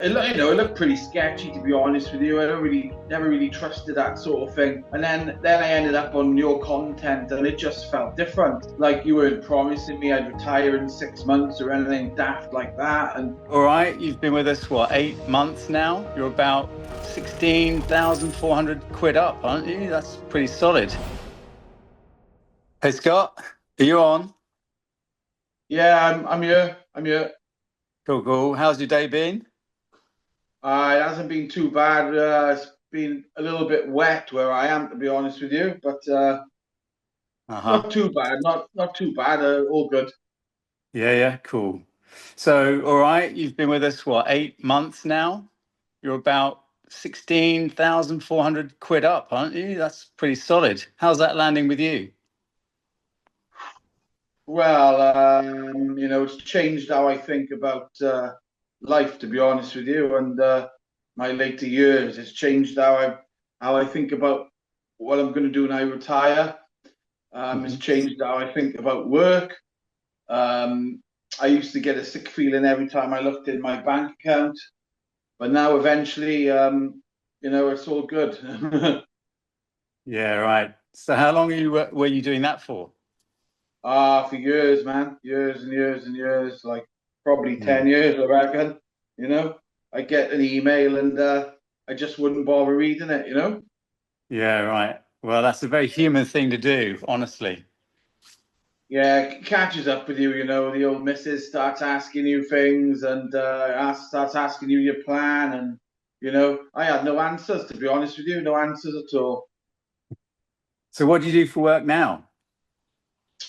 It looked pretty sketchy, to be honest with you. I don't really, never really trusted that sort of thing. And then I ended up on your content, and it just felt different. Like you weren't promising me I'd retire in 6 months or anything daft like that. And All right, you've been with us, what, 8 months now? You're about 16,400 quid up, aren't you? That's pretty solid. Hey, Scott, are you on? yeah, I'm here. I'm here. Cool, cool. How's your day been? It hasn't been too bad. It's been a little bit wet where I am, to be honest with you, but Uh-huh. not too bad. Not too bad. All good. Yeah, yeah, cool. So, all right, you've been with us, what, 8 months now? You're about 16,400 quid up, aren't you? That's pretty solid. How's that landing with you? Well, it's changed how I think about life, to be honest with you, and my later years. It's changed how I think about what I'm going to do when I retire. It's Mhm. changed how I think about work. Um, I used to get a sick feeling every time I looked in my bank account, but now eventually, it's all good. Yeah, right. So how long were you doing that for? For years, man, years and years and years, like probably Hmm. 10 years, I reckon. You know, I get an email and I just wouldn't bother reading it. Yeah, right. Well, that's a very human thing to do, honestly. Yeah, it catches up with you. The old missus starts asking you things and starts asking you your plan, and I had no answers, to be honest with you, no answers at all. So what do you do for work now?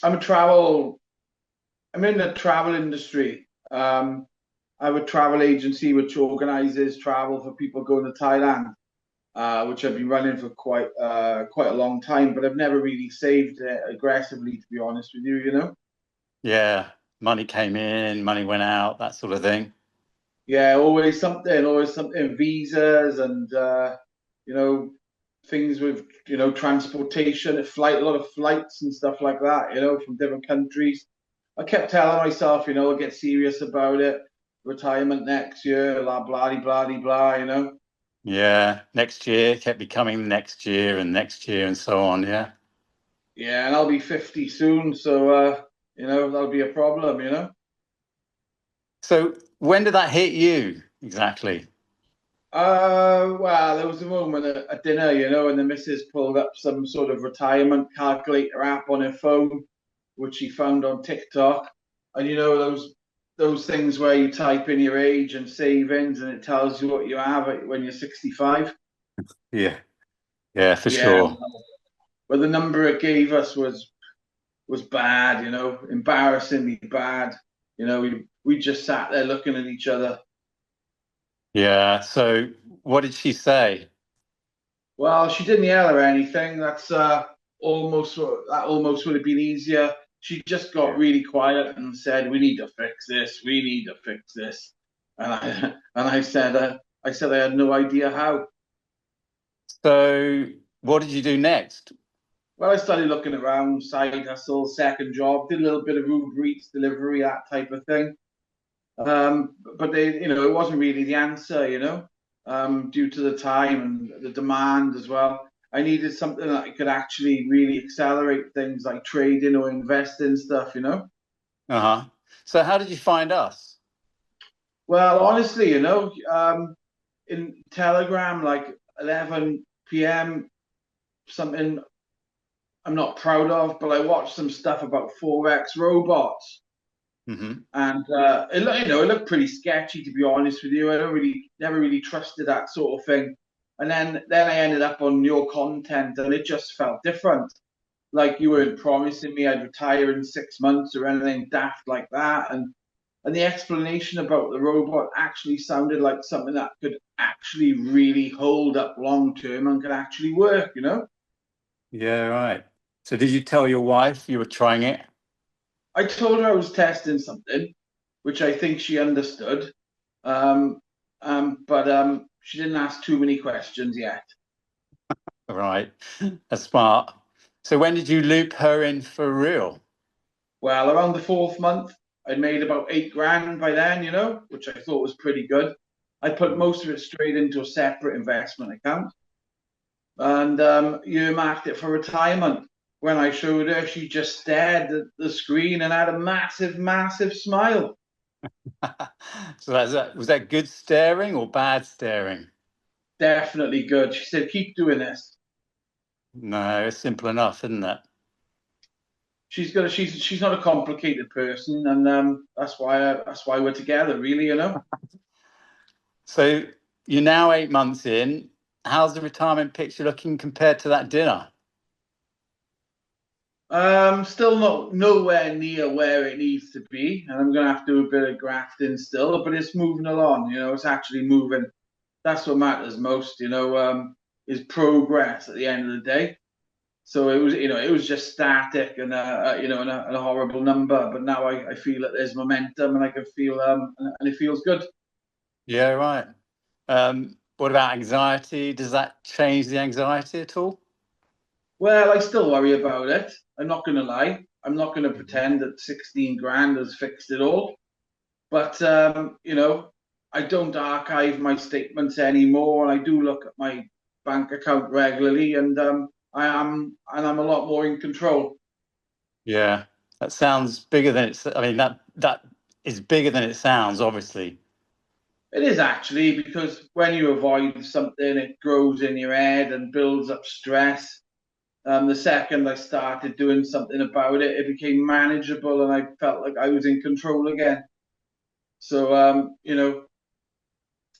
I'm a travel. I'm in the travel industry. I have a travel agency which organises travel for people going to Thailand, which I've been running for quite a long time, but I've never really saved it aggressively, to be honest with you. Yeah, money came in, money went out, that sort of thing. Yeah, always something, visas and you know, things with transportation, a lot of flights and stuff like that, from different countries. I kept telling myself, I'll get serious about it. Retirement next year, blah blah blah blah. Yeah, next year kept becoming next year and next year and so on. Yeah. Yeah, and I'll be 50 soon, so that'll be a problem. So when did that hit you exactly? Well, there was a moment at dinner, and the missus pulled up some sort of retirement calculator app on her phone, which she found on TikTok. And those things where you type in your age and savings, and it tells you what you have when you're 65. Yeah, yeah, for Yeah, sure. but the number it gave us was bad, embarrassingly bad. We just sat there looking at each other. Yeah. So what did she say? Well, she didn't yell or anything. That almost would have been easier. She just got Yeah. really quiet and said, "We need to fix this. We need to fix this." And I and I said I had no idea how. So what did you do next? Well, I started looking around, side hustle, second job, did a little bit of Uber Eats delivery, that type of thing. But it wasn't really the answer, due to the time and the demand as well. I needed something that I could actually really accelerate things like trading or investing stuff. Uh-huh. So how did you find us? Well, honestly, in Telegram, like 11 p.m., something I'm not proud of, but I watched some stuff about Forex robots. Hmm. And it looked pretty sketchy, to be honest with you. I don't really, never really trusted that sort of thing. And then I ended up on your content, and it just felt different. Like you weren't promising me I'd retire in 6 months or anything daft like that. And the explanation about the robot actually sounded like something that could actually really hold up long term and could actually work. Yeah, right. So did you tell your wife you were trying it? I told her I was testing something, which I think she understood. Um, but she didn't ask too many questions yet. Right. That's smart. So when did you loop her in for real? Well, around the fourth month, I'd made about 8 grand by then, which I thought was pretty good. I put most of it straight into a separate investment account and earmarked it for retirement. When I showed her, she just stared at the screen and had a massive, massive smile. So was that good staring or bad staring? Definitely good. She said, keep doing this. No, it's simple enough, isn't it? She's not a complicated person, and that's why we're together, really, you know. So you're now 8 months in. How's the retirement picture looking compared to that dinner? Still not nowhere near where it needs to be, and I'm gonna have to do a bit of grafting still, but it's moving along. You know, it's actually moving. That's what matters most. You know, is progress at the end of the day. So it was just static and and a horrible number. But now I feel that there's momentum, and I can feel and it feels good. Yeah, right. What about anxiety? Does that change the anxiety at all? Well, I still worry about it. I'm not going to lie. I'm not going to pretend that 16 grand has fixed it all. But I don't archive my statements anymore, and I do look at my bank account regularly, and I'm a lot more in control. Yeah, that sounds bigger than it's. I mean, that is bigger than it sounds, obviously. It is actually because when you avoid something, it grows in your head and builds up stress. The second I started doing something about it, it became manageable, and I felt like I was in control again. So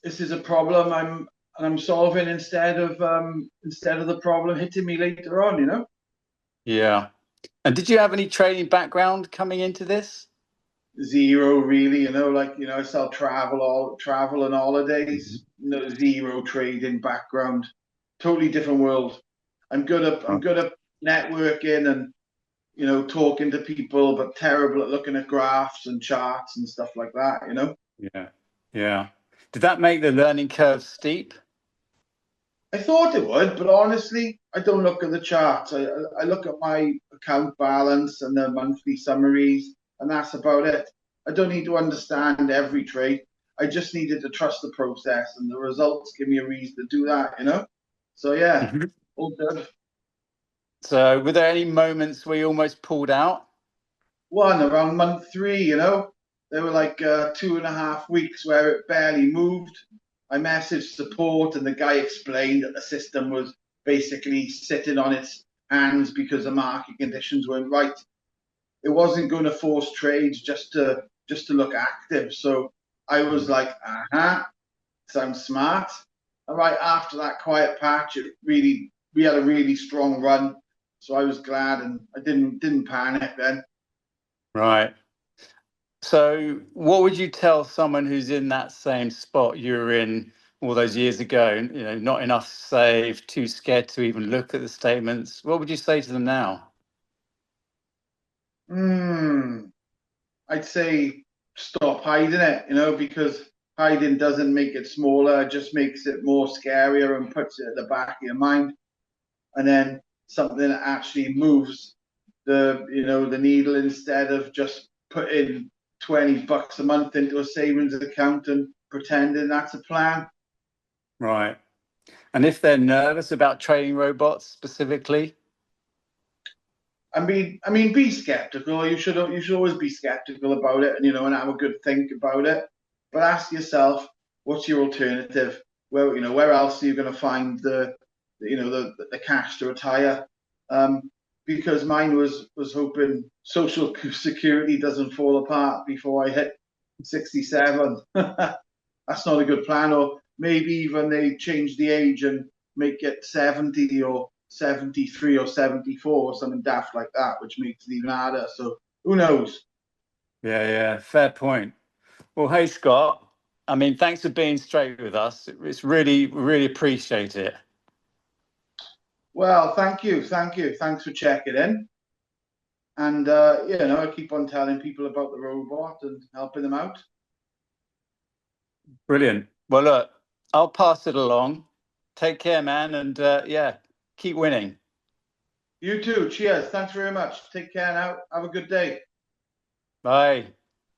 this is a problem I'm solving instead of the problem hitting me later on. You know, Yeah. And did you have any training background coming into this? zero really. I sell travel and holidays. No, zero trading background. Totally different world. I'm good at networking and talking to people, but terrible at looking at graphs and charts and stuff like that. Yeah. Yeah. Did that make the learning curve steep? I thought it would, but honestly, I don't look at the charts. I look at my account balance and the monthly summaries, and that's about it. I don't need to understand every trade. I just needed to trust the process, and the results give me a reason to do that. So yeah, Mhm. all good. So, were there any moments where you almost pulled out? One around month three. There were like 2.5 weeks where it barely moved. I messaged support, and the guy explained that the system was basically sitting on its hands because the market conditions weren't right. It wasn't going to force trades just to look active. So I was like, sounds smart. And right after that quiet patch, we had a really strong run. So I was glad, and I didn't panic then. Right. So, what would you tell someone who's in that same spot you were in all those years ago? Not enough saved, too scared to even look at the statements. What would you say to them now? Hmm. I'd say stop hiding it, because hiding doesn't make it smaller, it just makes it more scarier and puts it at the back of your mind. And then something that actually moves the needle instead of just putting $20 a month into a savings account and pretending that's a plan. Right. And if they're nervous about trading robots specifically? Be skeptical. You should always be skeptical about it, and have a good think about it. But ask yourself, what's your alternative? Where else are you going to find the cash to retire? Because mine was hoping Social Security doesn't fall apart before I hit 67. That's not a good plan. Or maybe even they change the age and make it 70 or 73 or 74 or something daft like that, which makes it even harder. So who knows? Yeah, yeah, fair point. Well, hey, Scott, I mean, thanks for being straight with us. It's really, really appreciate it. Well, thank you. Thank you. Thanks for checking in. And, I keep on telling people about the robot and helping them out. Brilliant. Well, look, I'll pass it along. Take care, man. And yeah, keep winning. You too. Cheers. Thanks very much. Take care now. Have a good day. Bye.